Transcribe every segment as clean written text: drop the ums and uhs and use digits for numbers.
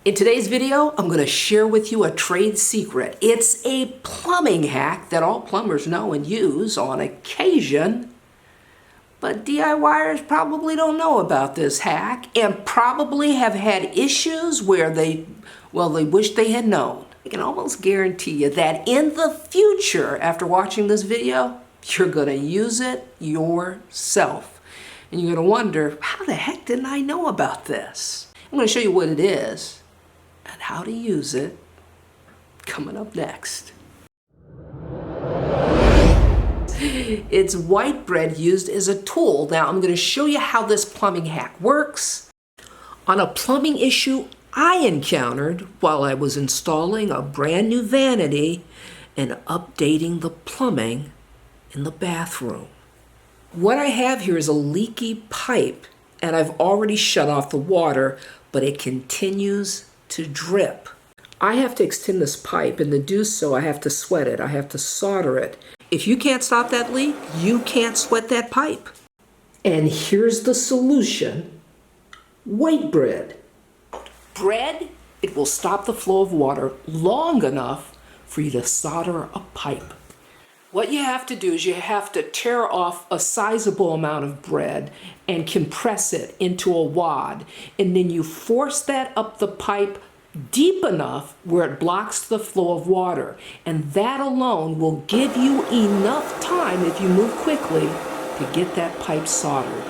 In today's video, I'm going to share with you a trade secret. It's a plumbing hack that all plumbers know and use on occasion, but DIYers probably don't know about this hack and probably have had issues where they wish they had known. I can almost guarantee you that in the future, after watching this video, you're going to use it yourself. And you're going to wonder, how the heck didn't I know about this? I'm going to show you what it is and how to use it coming up next. It's white bread used as a tool. Now I'm going to show you how this plumbing hack works on a plumbing issue I encountered while I was installing a brand new vanity and updating the plumbing in the bathroom. What I have here is a leaky pipe, and I've already shut off the water, but it continues to drip. I have to extend this pipe, and to do so I have to sweat it. I have to solder it. If you can't stop that leak, you can't sweat that pipe. And here's the solution: white bread. Bread, it will stop the flow of water long enough for you to solder a pipe. What you have to do is you have to tear off a sizable amount of bread and compress it into a wad. And then you force that up the pipe deep enough where it blocks the flow of water. And that alone will give you enough time, if you move quickly, to get that pipe soldered.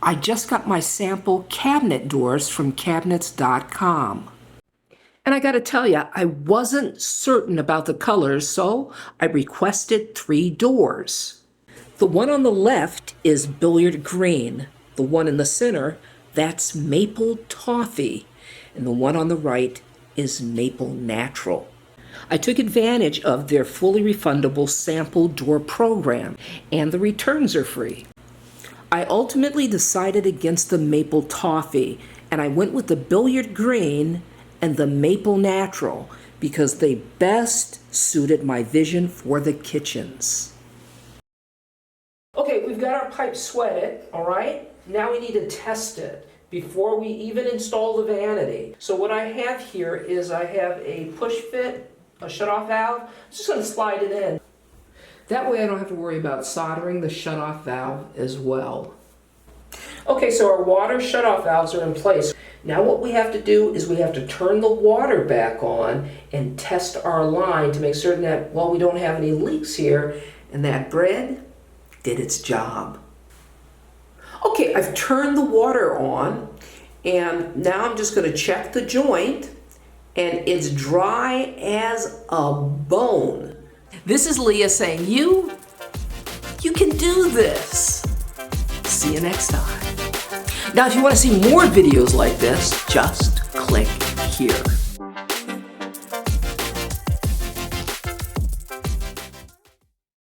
I just got my sample cabinet doors from cabinets.com. And I gotta tell you, I wasn't certain about the colors, so I requested 3 doors. The one on the left is billiard green. The one in the center, that's maple toffee. And the one on the right is maple natural. I took advantage of their fully refundable sample door program, and the returns are free. I ultimately decided against the maple toffee, and I went with the billiard green and the maple natural because they best suited my vision for the kitchens. Okay, we've got our pipe sweated, all right? Now we need to test it before we even install the vanity. So what I have here is I have a push fit, a shutoff valve. I'm just gonna slide it in. That way I don't have to worry about soldering the shutoff valve as well. Okay, so our water shutoff valves are in place. Now what we have to do is we have to turn the water back on and test our line to make certain that, well, we don't have any leaks here and that bread did its job. Okay, I've turned the water on and now I'm just going to check the joint, and it's dry as a bone. This is Leah saying, you can do this. See you next time. Now, if you want to see more videos like this, just click here.